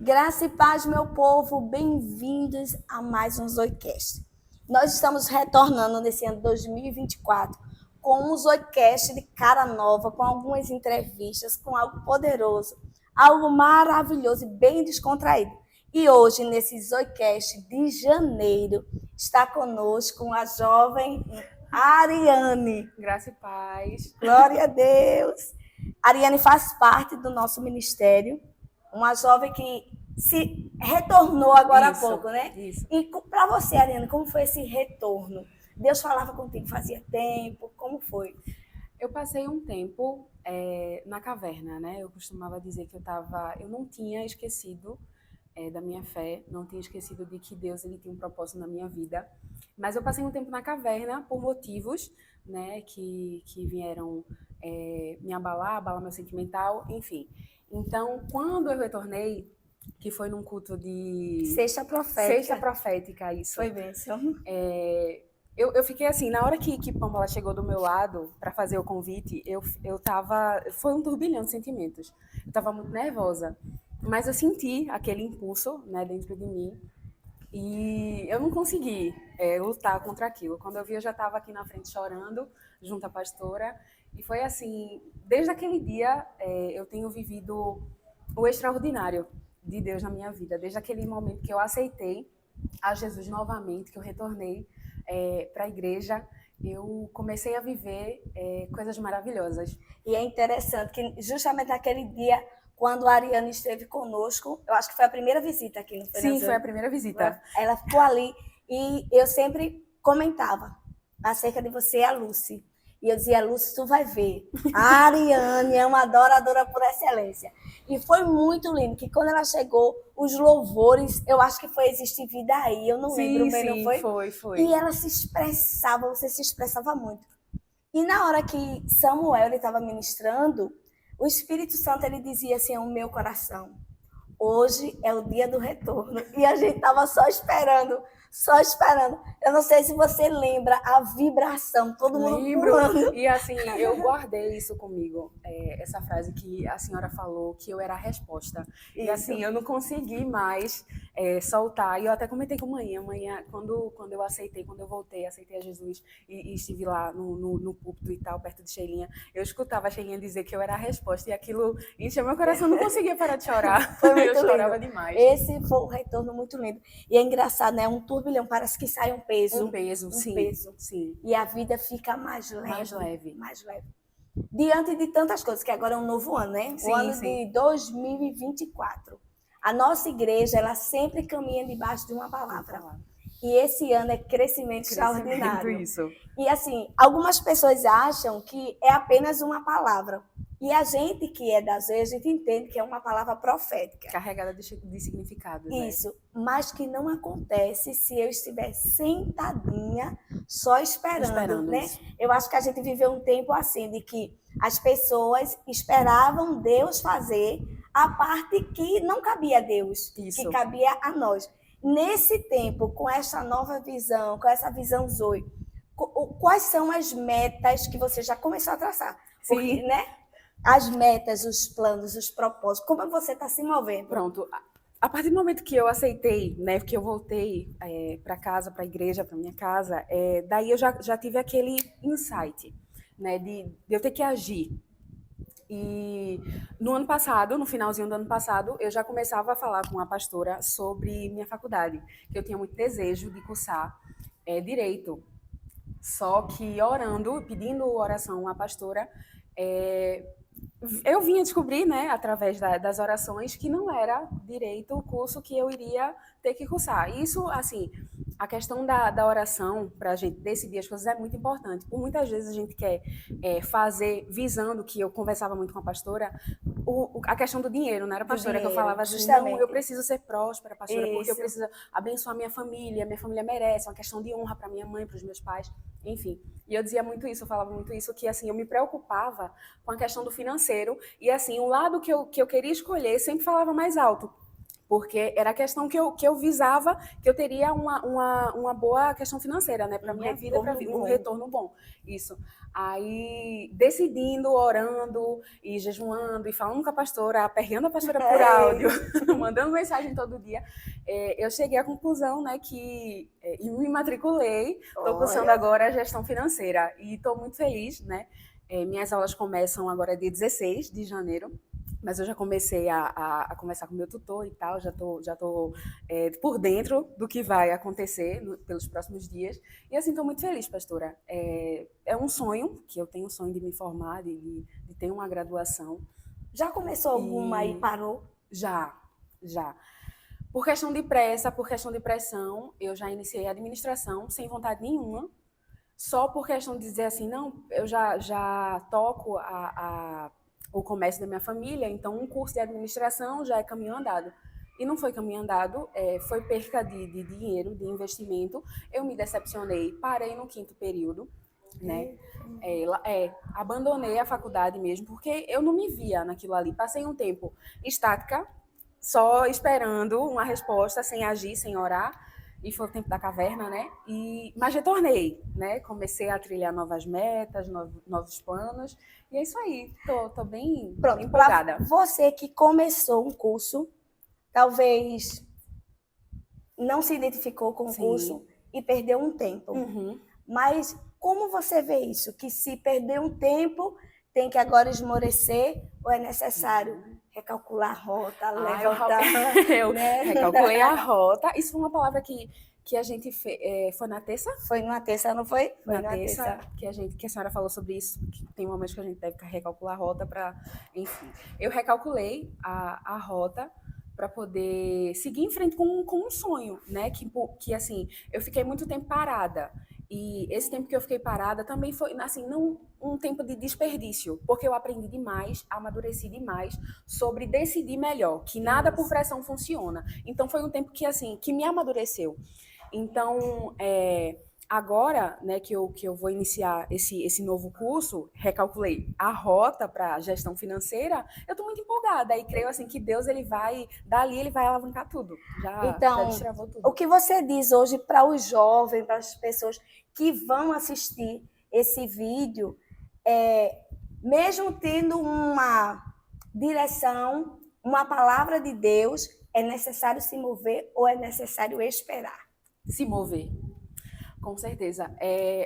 Graça e paz, meu povo, bem-vindos a mais um Zoicast. Nós estamos retornando nesse ano 2024 com um Zoicast de cara nova, com algumas entrevistas, com algo poderoso, algo maravilhoso e bem descontraído. E hoje, nesse Zoicast de janeiro, está conosco a jovem Ariane. Graça e paz. Glória a Deus. Ariane faz parte do nosso ministério, uma jovem que se retornou agora há pouco, né? Isso. E para você, Ariane, como foi esse retorno? Deus falava contigo fazia tempo? Como foi? Eu passei um tempo na caverna, né? Eu costumava dizer que eu não tinha esquecido da minha fé, não tinha esquecido de que Deus ele tinha um propósito na minha vida, mas eu passei um tempo na caverna por motivos, né, que vieram me abalar meu sentimental, enfim. Então, quando eu retornei, que foi num culto de Sexta profética, isso. Foi bênção. Eu fiquei assim, na hora que Pamela chegou do meu lado para fazer o convite, eu tava. Foi um turbilhão de sentimentos. Eu tava muito nervosa. Mas eu senti aquele impulso, né, dentro de mim. E eu não consegui lutar contra aquilo. Quando eu vi, eu já estava aqui na frente chorando, junto à pastora. E foi assim, desde aquele dia, eu tenho vivido o extraordinário de Deus na minha vida. Desde aquele momento que eu aceitei a Jesus novamente, que eu retornei para a igreja, eu comecei a viver coisas maravilhosas. E é interessante que justamente naquele dia, quando a Ariane esteve conosco, eu acho que foi a primeira visita aqui no Fernando. Sim, foi a primeira visita. Ela ficou ali e eu sempre comentava acerca de você e a Lucy. E eu dizia, Lúcia, tu vai ver. A Ariane é uma adoradora por excelência. E foi muito lindo, que quando ela chegou, os louvores, eu acho que foi Existe Vida Aí, eu não lembro bem, não foi? Foi. E ela se expressava, você se expressava muito. E na hora que Samuel estava ministrando, o Espírito Santo ele dizia assim ao meu coração, hoje é o dia do retorno. E a gente estava só esperando. Eu não sei se você lembra a vibração, todo mundo pulando. E assim, eu guardei isso comigo, essa frase que a senhora falou, que eu era a resposta. Isso. E assim, eu não consegui mais soltar. E eu até comentei com amanhã, quando eu aceitei, quando eu voltei, aceitei a Jesus e estive lá no púlpito e tal, perto de Sheilinha, eu escutava a Sheilinha dizer que eu era a resposta e aquilo encheu meu coração, eu não conseguia parar de chorar. Foi muito eu chorava lindo. Demais. Esse foi um retorno muito lindo. E é engraçado, né? Um turbilhão, parece que sai um peso. Sim. E a vida fica mais leve. Mais leve. Diante de tantas coisas, que agora é um novo ano, né? O ano de 2024. A nossa igreja, ela sempre caminha debaixo de uma palavra. E esse ano é crescimento extraordinário. Isso. E assim, algumas pessoas acham que é apenas uma palavra. E a gente que é das vezes, a gente entende que é uma palavra profética. Carregada de significados. Isso, né? Mas que não acontece se eu estiver sentadinha, só esperando né? Isso. Eu acho que a gente viveu um tempo assim, de que as pessoas esperavam Deus fazer a parte que não cabia a Deus, isso. Que cabia a nós. Nesse tempo, com essa nova visão, com essa visão Zoe, quais são as metas que você já começou a traçar? Porque, Sim. Né? As metas, os planos, os propósitos, como você está se movendo? Pronto. A partir do momento que eu aceitei, né, que eu voltei para casa, para a igreja, para minha casa, daí eu já tive aquele insight, né, de eu ter que agir. E no ano passado, no finalzinho do ano passado, eu já começava a falar com a pastora sobre minha faculdade, que eu tinha muito desejo de cursar direito. Só que orando, pedindo oração à pastora, eu vinha descobrir, né, através das orações, que não era direito o curso que eu iria ter que cursar. Isso, assim, a questão da oração, para a gente decidir as coisas, é muito importante. Por muitas vezes a gente quer fazer, visando, que eu conversava muito com a pastora, a questão do dinheiro, não era, pastora, que eu falava assim, não, eu preciso ser próspera, pastora, porque eu preciso abençoar minha família merece, uma questão de honra para minha mãe, para os meus pais, enfim. E eu dizia muito isso, eu falava muito isso, que assim, eu me preocupava com a questão do financeiro, e assim, o lado que eu queria escolher sempre falava mais alto. porque era a questão que eu visava, que eu teria uma boa questão financeira, né, para minha vida, para um retorno bom. Isso. Aí, decidindo, orando e jejuando e falando com a pastora, aperreando a pastora por áudio, mandando mensagem todo dia, eu cheguei à conclusão, né, que e me matriculei, estou cursando agora a gestão financeira e estou muito feliz, né? Minhas aulas começam agora dia 16 de janeiro, mas eu já comecei a conversar com o meu tutor e tal, já tô por dentro do que vai acontecer pelos próximos dias. E assim, estou muito feliz, pastora. É um sonho, que eu tenho o sonho de me formar, de ter uma graduação. Já começou alguma e parou? Já. Por questão de pressa, por questão de pressão, eu já iniciei a administração sem vontade nenhuma, só por questão de dizer assim, não, eu já toco o comércio da minha família, então um curso de administração já é caminho andado. E não foi caminho andado, foi perca de dinheiro, de investimento. Eu me decepcionei, parei no 5º período, né? Abandonei a faculdade mesmo, porque eu não me via naquilo ali. Passei um tempo estática, só esperando uma resposta, sem agir, sem orar. E foi o tempo da caverna, né? Mas retornei, né? Comecei a trilhar novas metas, novos planos. E é isso aí. Tô bem empolgada. Você que começou um curso, talvez não se identificou com o curso e perdeu um tempo. Mas como você vê isso? Que se perder um tempo, tem que agora esmorecer ou é necessário recalcular a rota, levantar? Eu recalculei a rota. Isso foi uma palavra que a gente fez. Foi na terça? Foi numa terça, não foi? Foi na terça que a senhora falou sobre isso, que tem momentos que a gente deve recalcular a rota para. Enfim. Eu recalculei a rota para poder seguir em frente com um sonho, né? Que assim, eu fiquei muito tempo parada. E esse tempo que eu fiquei parada também foi, assim, não um tempo de desperdício, porque eu aprendi demais, amadureci demais sobre decidir melhor, que nada por pressão funciona. Então, foi um tempo que, assim, que me amadureceu. Então, agora, né, que eu vou iniciar esse novo curso, recalculei a rota para gestão financeira, eu estou muito empolgada e creio assim que Deus dali ele vai alavancar tudo. Já destravou tudo. O que você diz hoje para os jovens, para as pessoas que vão assistir esse vídeo, mesmo tendo uma direção, uma palavra de Deus, é necessário se mover ou é necessário esperar? Se mover. Com certeza.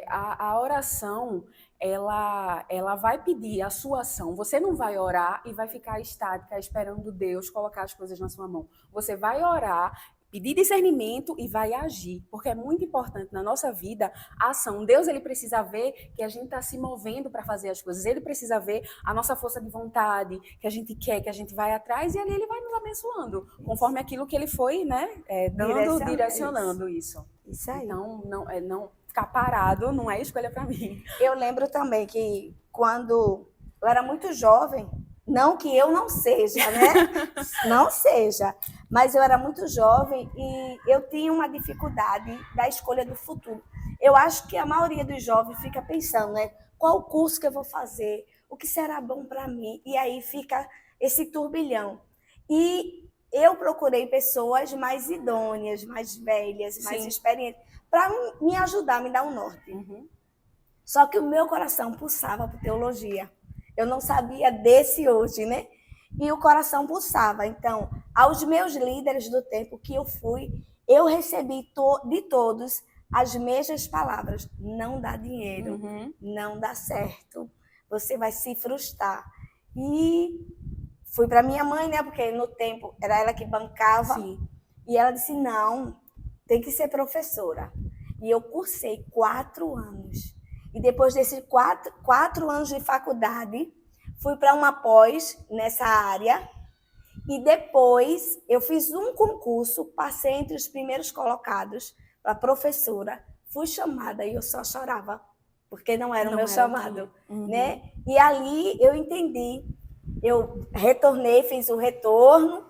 A oração, ela vai pedir a sua ação. Você não vai orar e vai ficar estática esperando Deus colocar as coisas na sua mão. Você vai orar, pedir discernimento e vai agir. Porque é muito importante na nossa vida a ação. Deus, ele precisa ver que a gente está se movendo para fazer as coisas. Ele precisa ver a nossa força de vontade, que a gente quer, que a gente vai atrás, e ali ele vai nos abençoando, conforme aquilo que ele foi, né, direcionando isso. Isso aí. Então, não ficar parado não é escolha para mim. Eu lembro também que quando eu era muito jovem, não que eu não seja, né? Não seja, mas eu era muito jovem e eu tinha uma dificuldade da escolha do futuro. Eu acho que a maioria dos jovens fica pensando, né? Qual o curso que eu vou fazer? O que será bom para mim? E aí fica esse turbilhão. E eu procurei pessoas mais idôneas, mais velhas, mais experientes, para me ajudar, me dar um norte. Só que o meu coração pulsava por teologia. Eu não sabia desse hoje, né? E o coração pulsava. Então, aos meus líderes do tempo que eu fui, eu recebi de todos as mesmas palavras. Não dá dinheiro, não dá certo, você vai se frustrar. E fui para minha mãe, né? Porque no tempo era ela que bancava. E ela disse, não, tem que ser professora. E eu cursei 4 anos. E depois desses 4 anos de faculdade, fui para uma pós nessa área. E depois eu fiz um concurso, passei entre os primeiros colocados para professora. Fui chamada e eu só chorava, porque não era o meu chamado. Né? E ali eu entendi. Eu retornei, fiz o retorno,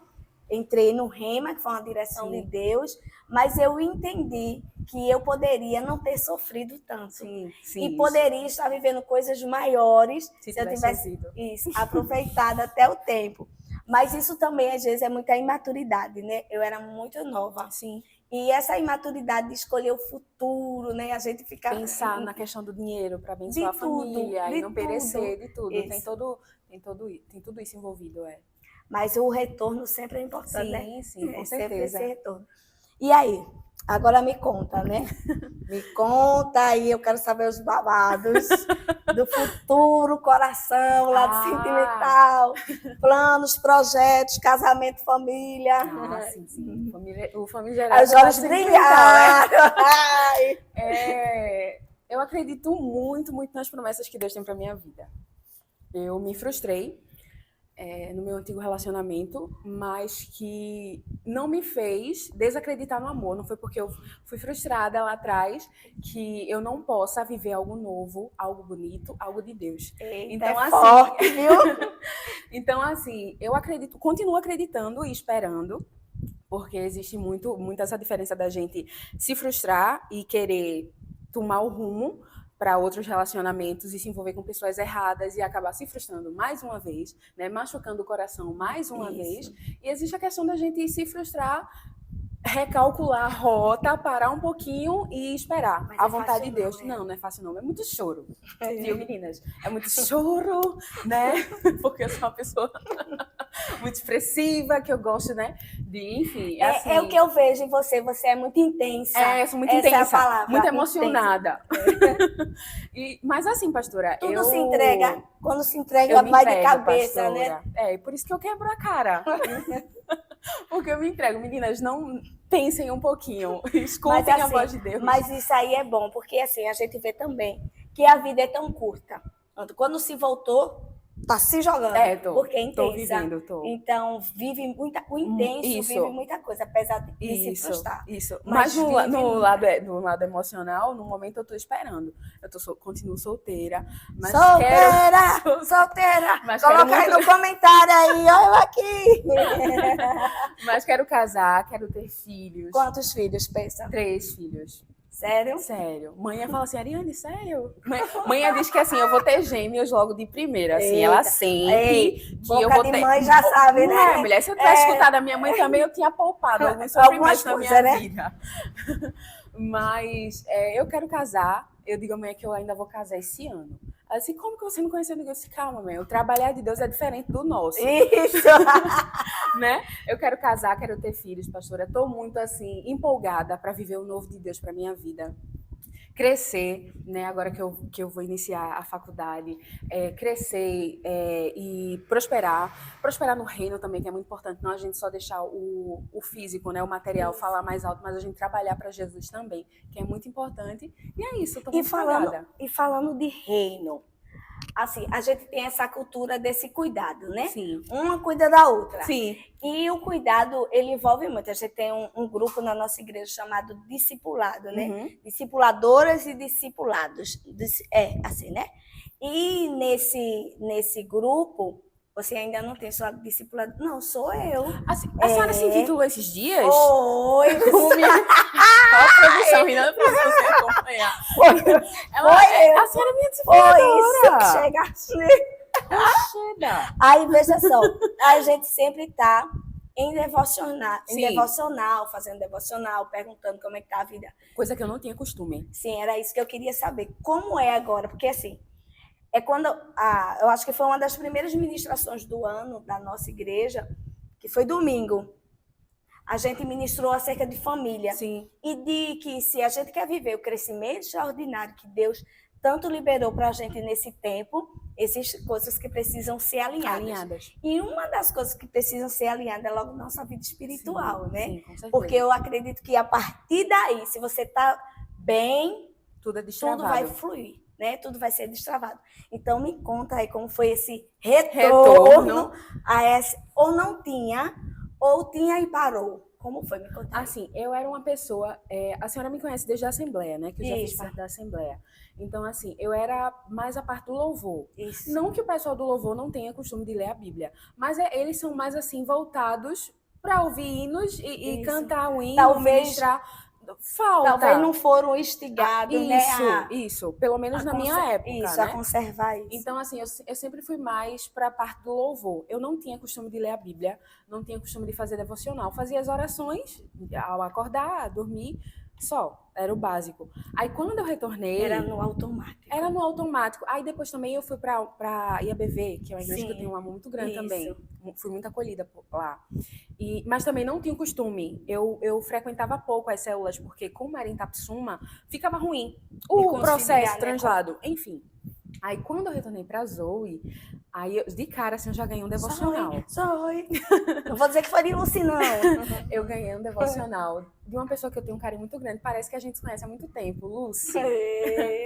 entrei no Rema, que foi uma direção de Deus, mas eu entendi que eu poderia não ter sofrido tanto. E poderia estar vivendo coisas maiores se eu tivesse aproveitado até o tempo. Mas isso também, às vezes, é muita imaturidade, né? Eu era muito nova. Sim. E essa imaturidade de escolher o futuro, né? A gente fica... Pensar na questão do dinheiro para abençoar a família e não perecer, de tudo. Tem tudo isso envolvido, é. Mas o retorno sempre é importante, né? Sim, com sempre certeza. esse retorno. E aí? Agora me conta, né? Me conta aí, eu quero saber os babados do futuro, coração, lado sentimental, planos, projetos, casamento, família. Sim. O famigerado. Os olhos brilharam. Eu acredito muito, muito nas promessas que Deus tem para minha vida. Eu me frustrei no meu antigo relacionamento, mas que não me fez desacreditar no amor. Não foi porque eu fui frustrada lá atrás que eu não possa viver algo novo, algo bonito, algo de Deus. Então, forte, viu? Então, assim, eu continuo acreditando e esperando, porque existe muito essa diferença da gente se frustrar e querer tomar o rumo para outros relacionamentos e se envolver com pessoas erradas e acabar se frustrando mais uma vez, né? Machucando o coração mais uma vez. E existe a questão da gente se frustrar, recalcular a rota, parar um pouquinho e esperar a vontade de Deus. Não é fácil não, é muito choro. Viu, meninas? É muito choro, né? Porque eu sou uma pessoa muito expressiva, que eu gosto, né? Enfim, assim... É o que eu vejo em você é muito intensa. Eu sou muito intensa, é a palavra, muito emocionada. Mas assim, pastora, tudo se entrega, quando se entrega, vai de cabeça, pastora, né? Por isso que eu quebro a cara. Porque eu me entrego. Meninas, não pensem um pouquinho, escutem a voz de Deus. Mas isso aí é bom, porque assim, a gente vê também que a vida é tão curta. Quando se voltou, tá se jogando, porque é intensa. Então, vive o intenso vive muita coisa, apesar de se frustrar. Mas no lado emocional, no momento eu tô esperando. Continuo solteira. Mas solteira! Mas coloca aí no comentário aí, olha eu aqui! Mas quero casar, quero ter filhos. Quantos filhos, pensa? 3 filhos. Sério? Sério. Mãe fala assim, Ariane, sério? Mãe diz que assim, eu vou ter gêmeos logo de primeira, assim, ela sente que eu vou ter... mãe já sabe, né? Mulher, se eu tivesse escutado a minha mãe também, eu tinha poupado alguns sofrimentos na minha vida. Mas eu quero casar, eu digo a mãe que eu ainda vou casar esse ano. Ela disse, como que você me conheceu? Eu disse, calma, mãe, o trabalhar de Deus é diferente do nosso. Isso! Né? Eu quero casar, quero ter filhos, pastora. Estou muito, assim, empolgada para viver o novo de Deus para minha vida. Crescer, né? Agora que eu vou iniciar a faculdade, crescer e prosperar. Prosperar no reino também, que é muito importante. Não a gente só deixar o físico, né? O material falar mais alto, mas a gente trabalhar para Jesus também, que é muito importante. E é isso, eu tô muito empolgada. E falando de reino, assim, a gente tem essa cultura desse cuidado, né? Sim. Uma cuida da outra. Sim. E o cuidado, ele envolve muito. A gente tem um grupo na nossa igreja chamado Discipulado, né? Uhum. Discipuladoras e discipulados. Assim, né? E nesse grupo, você ainda não tem sua discipulada? Não, sou eu. Assim, a senhora se intitulou esses dias? Oi! A produção, Renan, para você acompanhar. A senhora é minha discipuladora. Foi isso que chegaste. Aí, veja só, a gente sempre está em devocional, fazendo devocional, perguntando como é que tá a vida. Coisa que eu não tinha costume. Sim, era isso que eu queria saber. Como é agora? Porque assim, quando eu acho que foi uma das primeiras ministrações do ano da nossa igreja, que foi domingo. A gente ministrou acerca de família. Sim. E de que se a gente quer viver o crescimento extraordinário que Deus tanto liberou para a gente nesse tempo, existem coisas que precisam ser alinhadas. E uma das coisas que precisam ser alinhadas é logo nossa vida espiritual, né? Sim, com certeza. Porque eu acredito que a partir daí, se você está bem, tudo vai fluir, né? Tudo vai ser destravado. Então, me conta aí como foi esse retorno a esse... Ou não tinha, ou tinha e parou. Como foi? Me conta. Assim, eu era uma pessoa... a senhora me conhece desde a Assembleia, né? Que eu já fiz parte da Assembleia. Então, assim, eu era mais a parte do louvor. Isso. Não que o pessoal do louvor não tenha costume de ler a Bíblia, mas eles são mais, assim, voltados para ouvir hinos e cantar o hino, ministrar falta. Talvez não foram instigados, né? Isso. Pelo menos na minha época, isso, né? a conservar isso. Então, assim, eu sempre fui mais para a parte do louvor. Eu não tinha costume de ler a Bíblia, não tinha costume de fazer devocional. Fazia as orações ao acordar, dormir, só. Era o básico. Aí, quando eu retornei... Era no automático. Era no automático. Aí, depois também eu fui para IABV, que é uma igreja que eu tenho um amor muito grande também. Fui muito acolhida lá. Mas também não tinha o costume. Eu frequentava pouco as células, porque como era em Tapsuma, ficava ruim o processo, translado. Enfim. Aí, quando eu retornei pra Zoe, aí de cara, assim, eu já ganhei um devocional. Zoe. Não vou dizer que foi de Lucy, não. Eu ganhei um devocional de uma pessoa que eu tenho um carinho muito grande. Parece que a gente se conhece há muito tempo, Lucy.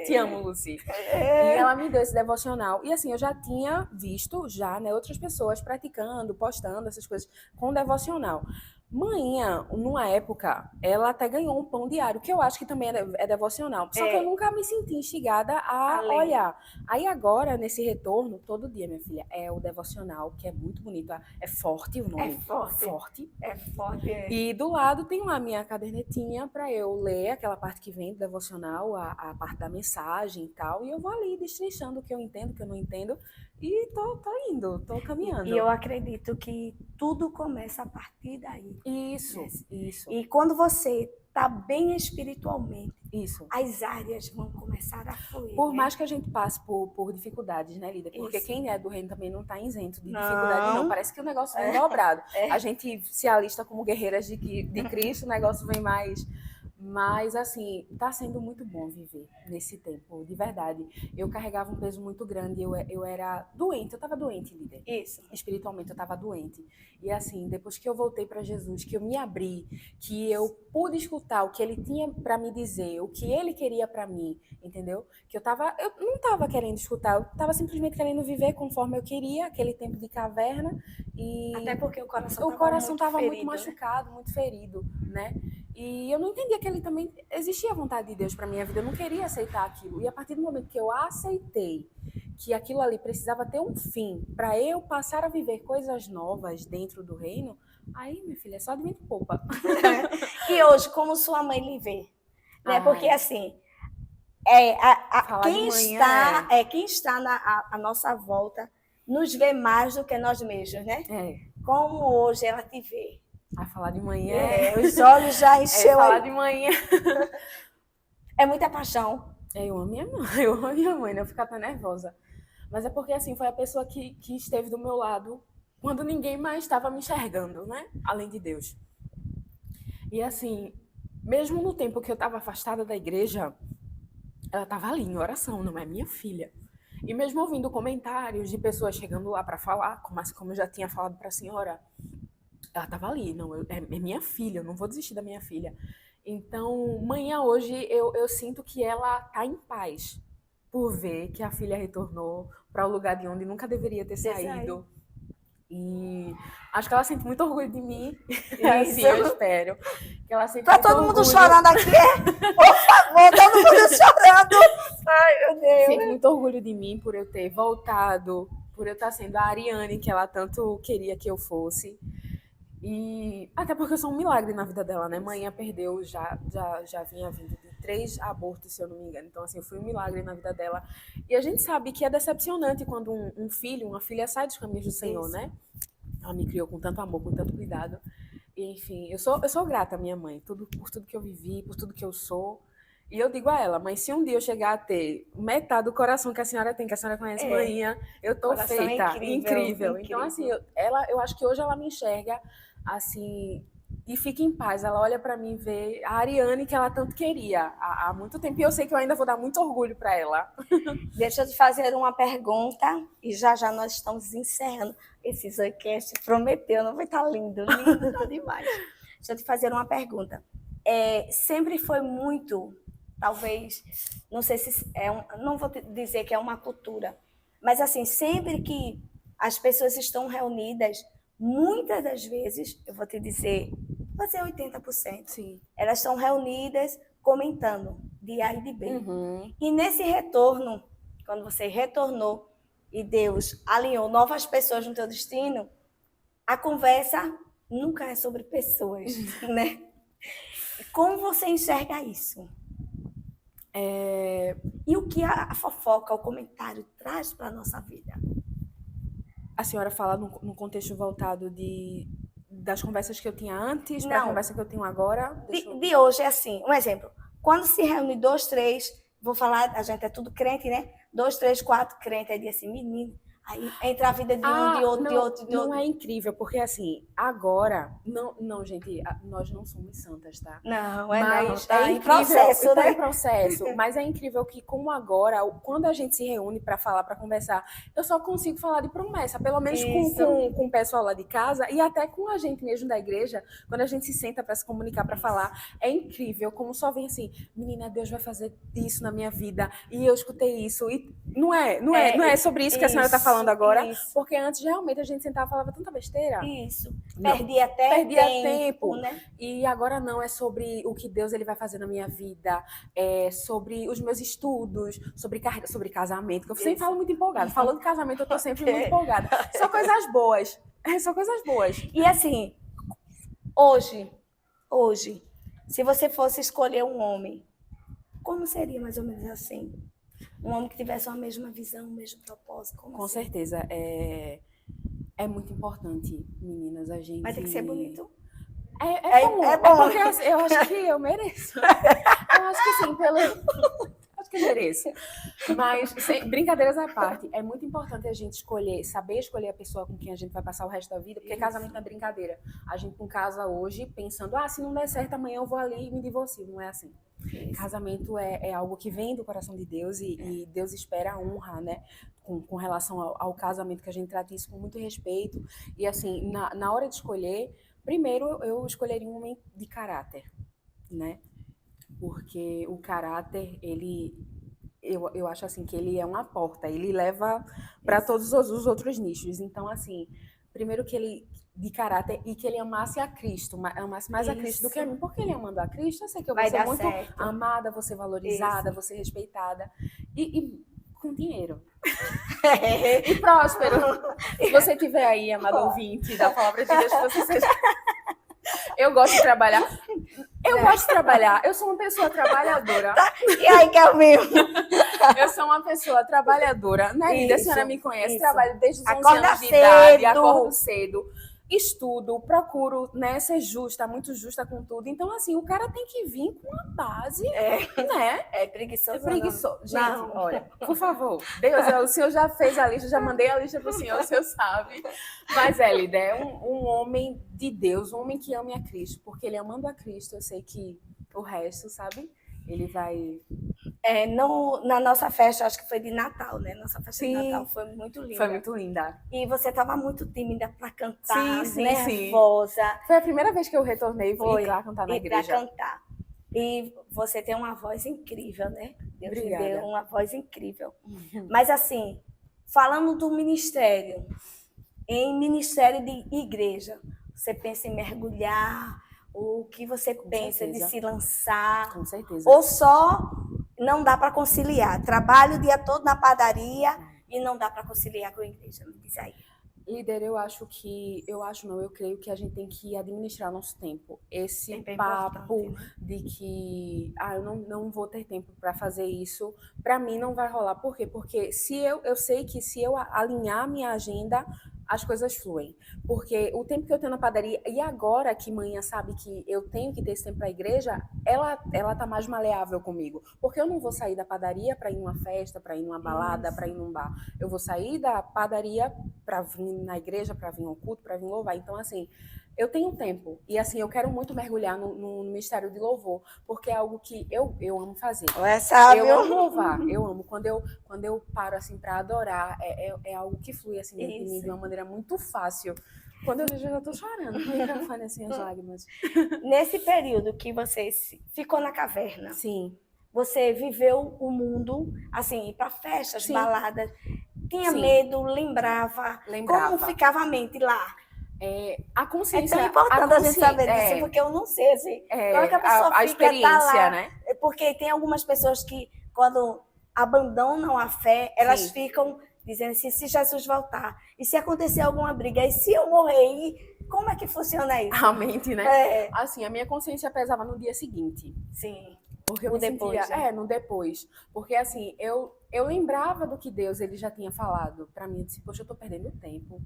Te amo, Lucy. E ela me deu esse devocional. E assim, eu já tinha visto, né, outras pessoas praticando, postando essas coisas com devocional. Manhã, numa época, ela até ganhou um pão diário, que eu acho que também é devocional. Só que eu nunca me senti instigada a olhar. Aí agora, nesse retorno, todo dia, minha filha, é o devocional, que é muito bonito. É forte o nome. É forte. E do lado tem lá a minha cadernetinha para eu ler aquela parte que vem do devocional, a parte da mensagem e tal. E eu vou ali destrinchando o que eu entendo, o que eu não entendo. E tô indo, tô caminhando. E eu acredito que tudo começa a partir daí. Isso. E quando você tá bem espiritualmente, isso, as áreas vão começar a fluir. Por mais que a gente passe por dificuldades, né, Lídia? Porque quem é do reino também não tá isento de dificuldade, não. Parece que o negócio vem dobrado. A gente se alista como guerreiras de Cristo, o negócio vem mais... Mas, assim, tá sendo muito bom viver nesse tempo, de verdade. Eu carregava um peso muito grande, eu era doente, eu tava doente, líder. Isso. Espiritualmente, eu tava doente. E, assim, depois que eu voltei para Jesus, que eu me abri, que eu pude escutar o que ele tinha para me dizer, o que ele queria para mim, entendeu? Que eu não tava querendo escutar, eu tava simplesmente querendo viver conforme eu queria, aquele tempo de caverna. E até porque o coração tava muito muito machucado, muito ferido, né? E eu não entendia que ele também existia a vontade de Deus para minha vida. Eu não queria aceitar aquilo. E a partir do momento que eu aceitei que aquilo ali precisava ter um fim para eu passar a viver coisas novas dentro do reino, aí, minha filha, é só de vento e popa. E hoje, como sua mãe lhe vê? Né? Porque, assim, quem está à nossa volta nos vê mais do que nós mesmos, né? Como hoje ela te vê. A falar de manhã. Os olhos já encheu. Falar de manhã. É muita paixão. Eu amo minha mãe, né? Eu fico até nervosa. Mas é porque, assim, foi a pessoa que esteve do meu lado quando ninguém mais estava me enxergando, né? Além de Deus. E, assim, mesmo no tempo que eu estava afastada da igreja, ela estava ali em oração, não é minha filha. E mesmo ouvindo comentários de pessoas chegando lá para falar, como eu já tinha falado para a senhora, ela estava ali, não, é minha filha, eu não vou desistir da minha filha. Então, manhã hoje, eu sinto que ela está em paz por ver que a filha retornou para o lugar de onde nunca deveria ter saído. E acho que ela sente muito orgulho de mim. Assim, eu espero. Que ela sente tá todo mundo chorando aqui, Por favor, todo mundo chorando. Ai, meu Deus. Sente muito orgulho de mim por eu ter voltado, por eu estar sendo a Ariane que ela tanto queria que eu fosse. E até porque eu sou um milagre na vida dela, né? Manhã perdeu, já vinha vindo de 3 abortos, se eu não me engano. Então, assim, eu fui um milagre na vida dela. E a gente sabe que é decepcionante quando um filho, uma filha sai dos caminhos do Senhor, né? Ela me criou com tanto amor, com tanto cuidado. E, enfim, eu sou grata à minha mãe, por tudo que eu vivi, por tudo que eu sou. E eu digo a ela, mas se um dia eu chegar a ter metade do coração que a senhora tem, que a senhora conhece manhã, eu tô feita. Incrível. Então, assim, eu acho que hoje ela me enxerga assim, e fica em paz. Ela olha para mim e vê a Ariane que ela tanto queria há muito tempo. E eu sei que eu ainda vou dar muito orgulho para ela. Deixa eu te fazer uma pergunta e já nós estamos encerrando. Esse Zoecast prometeu, não vai estar lindo tá demais. Deixa eu te fazer uma pergunta. Sempre foi muito, talvez, não sei se não vou dizer que é uma cultura, mas assim, sempre que as pessoas estão reunidas, muitas das vezes, eu vou te dizer, vai ser 80%. Sim. Elas estão reunidas comentando de A e de B. Uhum. E nesse retorno, quando você retornou e Deus alinhou novas pessoas no teu destino, a conversa nunca é sobre pessoas, né? Como você enxerga isso? E o que a fofoca, o comentário traz para a nossa vida? A senhora fala no contexto voltado das conversas que eu tinha antes para a conversa que eu tenho agora? De hoje é assim, um exemplo. Quando se reúne 2, 3, vou falar, a gente é tudo crente, né? 2, 3, 4 crentes, aí diz assim, menino, aí entra a vida de um, de outro, não, de outro, de outro. Não é incrível, porque assim, agora, não, gente, nós não somos santas, tá? Não, mas não, tá é em incrível, processo, tá né? em processo, mas é incrível que como agora, quando a gente se reúne para falar, para conversar, eu só consigo falar de promessa, pelo menos com o pessoal lá de casa e até com a gente mesmo da igreja, quando a gente se senta para se comunicar, para falar, é incrível como só vem assim, menina, Deus vai fazer isso na minha vida, e eu escutei isso, e não é sobre isso que a senhora está falando agora, porque antes realmente a gente sentava e falava tanta besteira. Isso. Perdia até tempo, né? E agora não, é sobre o que Deus ele vai fazer na minha vida, é sobre os meus estudos, sobre carreira, sobre casamento, que eu sempre falo muito empolgada. Falando de casamento, eu tô sempre muito empolgada. Só coisas boas. Só coisas boas. E assim, hoje, se você fosse escolher um homem, como seria mais ou menos assim? Um homem que tivesse uma mesma visão, o mesmo propósito? Com certeza. É muito importante, meninas, a gente... Mas tem que ser bonito. É bom. É porque eu acho que eu mereço. Eu acho que sim, acho que eu mereço. Mas, brincadeiras à parte, é muito importante a gente saber escolher a pessoa com quem a gente vai passar o resto da vida, porque casamento não é brincadeira. A gente não casa hoje pensando, se não der certo, amanhã eu vou ali e me divorcio. Não é assim. Casamento é algo que vem do coração de Deus e Deus espera a honra, né? Com relação ao casamento, que a gente trata isso com muito respeito. E assim, na hora de escolher, primeiro eu escolheria um homem de caráter, né? Porque o caráter, eu acho assim que ele é uma porta, ele leva para todos os outros nichos. Então, assim, primeiro que ele de caráter e que ele amasse a Cristo, amasse mais a Cristo do que a mim, porque ele amando a Cristo, eu sei que eu vou ser muito amada, vou ser valorizada, vou ser respeitada e com dinheiro. E próspero. Se você tiver aí, amado ouvinte da palavra de Deus, que você seja... Eu gosto de trabalhar. Eu sou uma pessoa trabalhadora. E aí, Kelvin? Eu sou uma pessoa trabalhadora. Na vida, a senhora me conhece. Trabalho desde os 11 anos de cedo. idade. Acordo cedo. Estudo, procuro, né, ser justa, muito justa com tudo. Então, assim, o cara tem que vir com uma base, né? É preguiçoso. É preguiçoso. Gente, olha, por favor. Deus, o senhor já fez a lista, já mandei a lista pro senhor, o senhor sabe. Mas, Elida, é um homem de Deus, um homem que ame a Cristo. Porque ele amando a Cristo, eu sei que o resto, sabe? Ele vai... Na nossa festa, acho que foi de Natal, né? Nossa festa de Natal foi muito linda. Foi muito linda. E você estava muito tímida para cantar, sim, nervosa. Sim. Foi a primeira vez que eu retornei e para cantar na igreja. Para cantar. E você tem uma voz incrível, né? Deus te deu uma voz incrível. Mas assim, falando do ministério, em ministério de igreja, você pensa em mergulhar? O que você pensa de se lançar? Com certeza. Ou só não dá para conciliar? Trabalho o dia todo na padaria e não dá para conciliar com a igreja. Me diz aí. Líder, eu creio que a gente tem que administrar nosso tempo. Esse papo de que eu não vou ter tempo para fazer isso, para mim não vai rolar. Por quê? Porque eu sei que se eu alinhar a minha agenda, as coisas fluem. Porque o tempo que eu tenho na padaria, e agora que manhã sabe que eu tenho que ter esse tempo para a igreja, ela tá mais maleável comigo. Porque eu não vou sair da padaria para ir numa festa, para ir numa balada, para ir num bar. Eu vou sair da padaria para vir na igreja, para vir ao culto, para vir louvar. Então, assim, eu tenho tempo. E, assim, eu quero muito mergulhar no ministério de louvor, porque é algo que eu amo fazer. Eu amo louvar, eu amo. Quando eu paro, assim, para adorar, é algo que flui, assim, dentro de mim de uma maneira muito fácil. Quando eu vejo, eu já tô chorando. No microfone, assim, as lágrimas. Nesse período que você ficou na caverna, sim, você viveu o mundo, assim, ir para festas, baladas, tinha medo, lembrava. Como ficava a mente lá? A consciência... É tão importante a gente saber disso, porque eu não sei, assim, como é que a pessoa fica, experiência, tá lá, né? Porque tem algumas pessoas que, quando abandonam a fé, elas ficam dizendo assim, se Jesus voltar, e se acontecer alguma briga, e se eu morrer, Como é que funciona isso? A mente, né? É, Assim, a minha consciência pesava no dia seguinte. sim. Porque eu O me depois, sentia, né? no depois. Porque assim, eu lembrava do que Deus ele já tinha falado pra mim. Eu disse, poxa, eu tô perdendo tempo.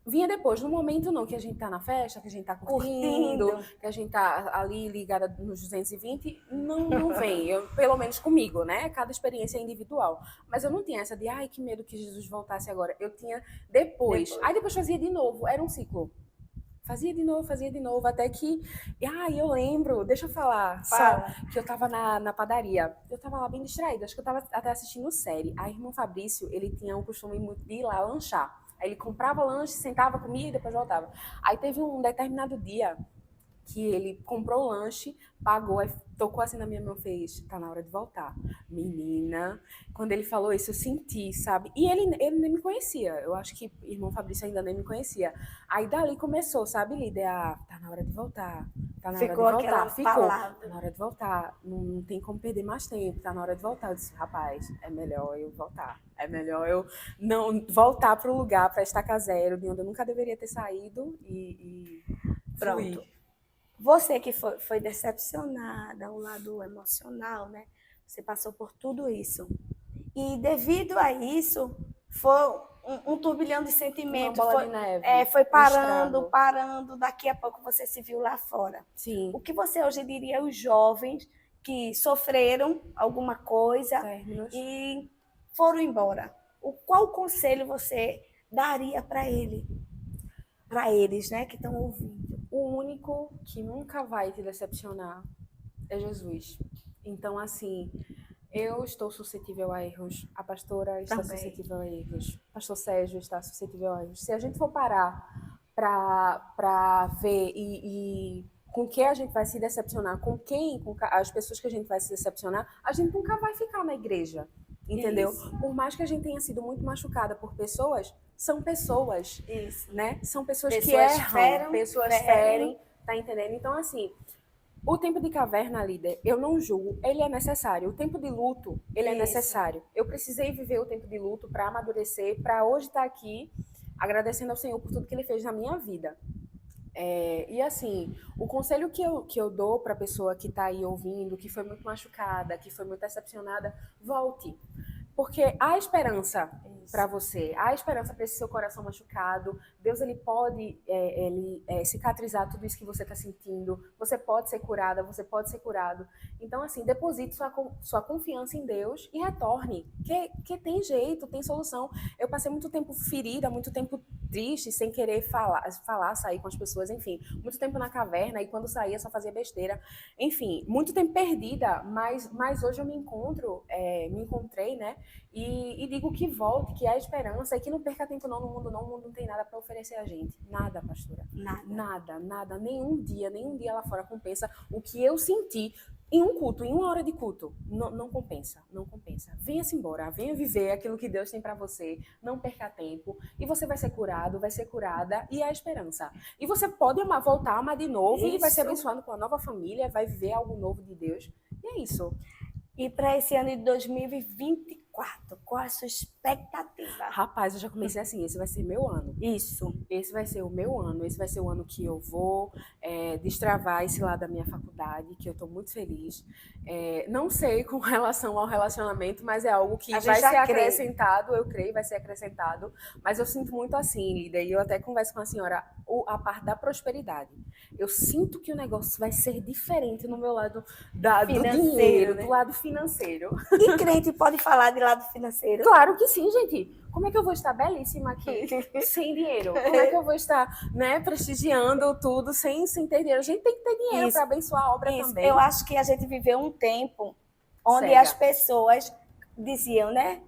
Vinha depois, no momento não, que a gente tá na festa, que a gente tá curtindo, Curtindo. que a gente tá ali ligada nos 220, não vem. Eu, pelo menos comigo, né? Cada experiência é individual. Mas eu não tinha essa de, ai, que medo que Jesus voltasse agora. Eu tinha depois. Aí depois fazia de novo, era um ciclo. Fazia de novo, até que. Eu lembro, deixa eu falar, só Fala. que eu tava na padaria. Eu tava lá bem distraída, acho que eu tava até assistindo série. Aí, irmão Fabrício, ele tinha o costume muito de ir lá lanchar. Aí ele comprava lanche, sentava, comia e depois voltava. Aí teve um determinado dia que ele comprou o lanche, pagou, aí tocou assim na minha mão e fez, tá na hora de voltar. Menina, quando ele falou isso, eu senti, sabe? E ele nem me conhecia, eu acho que o irmão Fabrício ainda nem me conhecia. Aí dali começou, sabe, Lídia? Tá na hora de voltar, tá na hora de Ficou aquela voltar. Ficou, tá palavra. na hora de voltar, não tem como perder mais tempo, tá na hora de voltar. Eu disse, rapaz, é melhor eu voltar. É melhor eu não voltar para o lugar, para estaca zero, de onde eu nunca deveria ter saído e Pronto. fluir. Você que foi decepcionada, o lado emocional, né? Você passou por tudo isso. E devido a isso, foi um turbilhão de Uma sentimentos. bola de neve, Foi um parando, estrago. parando. Daqui a pouco você se viu lá fora. Sim, O que você hoje diria aos jovens que sofreram alguma coisa términos. e foram embora? Qual conselho você daria para eles, né, que estão ouvindo? O único que nunca vai te decepcionar é Jesus. Então, assim, eu estou suscetível a erros, a pastora está Também. suscetível a erros, o pastor Sérgio está suscetível a erros. Se a gente for parar para ver com que a gente vai se decepcionar, com as pessoas que a gente vai se decepcionar, a gente nunca vai ficar na igreja, entendeu? Isso. Por mais que a gente tenha sido muito machucada por pessoas, são pessoas, Isso. né? São pessoas que Pessoas erram, pessoas ferem. ferem, tá entendendo? Então, assim, o tempo de caverna, líder, eu não julgo, ele é necessário. O tempo de luto, ele é Isso. necessário. Eu precisei viver o tempo de luto para amadurecer, para hoje estar aqui agradecendo ao Senhor por tudo que ele fez na minha vida. E assim, o conselho que eu dou para a pessoa que está aí ouvindo, que foi muito machucada, que foi muito decepcionada, volte. Porque há esperança para você, há esperança para esse seu coração machucado. Deus ele pode cicatrizar tudo isso que você está sentindo. Você pode ser curada, você pode ser curado. Então, assim, deposite sua confiança em Deus e retorne. Que tem jeito, tem solução. Eu passei muito tempo ferida, muito tempo triste, sem querer falar, sair com as pessoas, enfim. Muito tempo na caverna e quando saía só fazia besteira. Enfim, muito tempo perdida, mas hoje eu me encontrei, né? E digo que volte, que há esperança e que não perca tempo não no mundo, não. O mundo não tem nada para oferecer a gente. Nada, pastora. Nada. Nenhum dia lá fora compensa o que eu senti em um culto, em uma hora de culto. Não compensa. Venha-se embora, venha viver aquilo que Deus tem para você. Não perca tempo. E você vai ser curado, vai ser curada e há esperança. E você pode voltar a amar de novo e vai ser abençoado com uma nova família, vai viver algo novo de Deus. E é isso. E para esse ano de 2024, qual a sua expectativa? Rapaz, eu já comecei assim, esse vai ser meu ano. Isso. Esse vai ser o meu ano, esse vai ser o ano que eu vou destravar esse lado da minha faculdade, que eu estou muito feliz. Não sei com relação ao relacionamento, mas é algo que vai ser acrescentado, eu creio, vai ser acrescentado. Mas eu sinto muito assim, Lídia, e eu até converso com a senhora, a parte da prosperidade. Eu sinto que o negócio vai ser diferente no meu lado do dinheiro, né? Do lado financeiro. E crente pode falar de lado financeiro? Claro que sim, gente. Como é que eu vou estar belíssima aqui sem dinheiro? Como é que eu vou estar, né, prestigiando tudo sem ter dinheiro? A gente tem que ter dinheiro para abençoar a obra também. Eu acho que a gente viveu um tempo onde as pessoas diziam, né?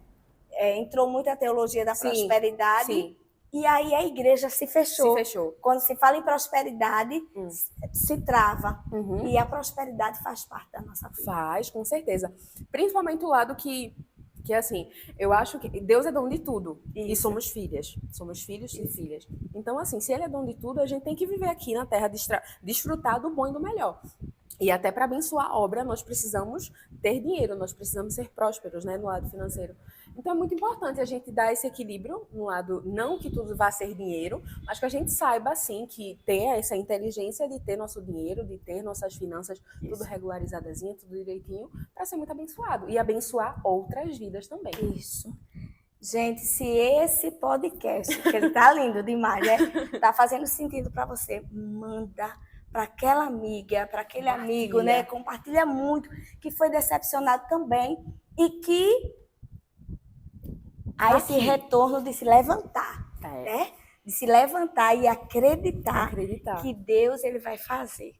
Entrou muito a teologia da prosperidade. Sim. E aí a igreja se fechou. Quando se fala em prosperidade, se trava. Uhum. E a prosperidade faz parte da nossa vida. Faz, com certeza. Principalmente o lado que assim, eu acho que Deus é dono de tudo. Isso. E somos filhas. Somos filhos e filhas. Então, assim, se ele é dono de tudo, a gente tem que viver aqui na terra, desfrutar do bom e do melhor. E até para abençoar a obra, nós precisamos ter dinheiro, nós precisamos ser prósperos, né, no lado financeiro. Então é muito importante a gente dar esse equilíbrio, no lado, não que tudo vá ser dinheiro, mas que a gente saiba, assim, que ter essa inteligência de ter nosso dinheiro, de ter nossas finanças tudo regularizadozinho, tudo direitinho, para ser muito abençoado e abençoar outras vidas também. Isso. Gente, se esse podcast, que ele tá lindo demais, né? Tá fazendo sentido para você, manda para aquela amiga, para aquele amigo, né? Compartilha muito, que foi decepcionado também e que há esse retorno de se levantar, né? De se levantar e acreditar que Deus ele vai fazer.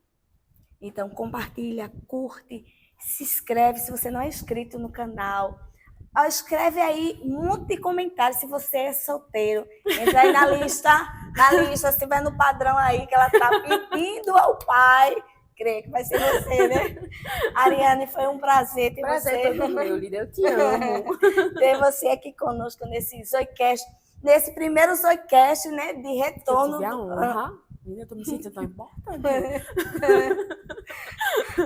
Então, compartilha, curte, se inscreve se você não é inscrito no canal. Escreve aí um monte de comentários se você é solteiro. Entra aí na lista, se estiver no padrão aí que ela está pedindo ao pai. Creio que vai ser você, né? Ariane, foi um prazer ter você. Todo meu, Lídia, eu te amo. Ter você aqui conosco nesse Zoicast, nesse primeiro Zoicast, né, de retorno. Eu tive a honra. Eu tô me sentindo tão importante.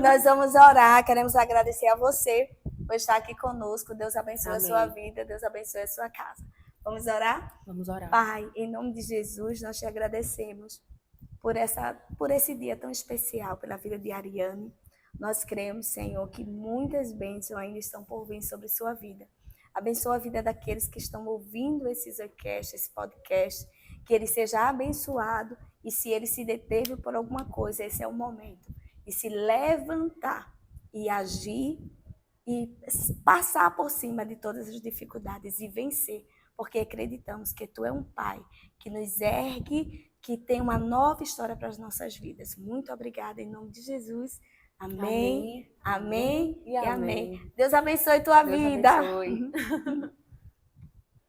Nós vamos orar, queremos agradecer a você por estar aqui conosco. Deus abençoe Amém. A sua vida, Deus abençoe a sua casa. Vamos orar? Vamos orar. Pai, em nome de Jesus, nós te agradecemos por esse dia tão especial, pela vida de Ariane. Nós cremos, Senhor, que muitas bênçãos ainda estão por vir sobre sua vida. Abençoa a vida daqueles que estão ouvindo esse podcast, que ele seja abençoado e se ele se deteve por alguma coisa, esse é o momento. E se levantar e agir e passar por cima de todas as dificuldades e vencer, porque acreditamos que tu é um pai que nos ergue, que tem uma nova história para as nossas vidas. Muito obrigada em nome de Jesus. Amém, amém, amém e amém. Deus abençoe tua vida. Deus abençoe.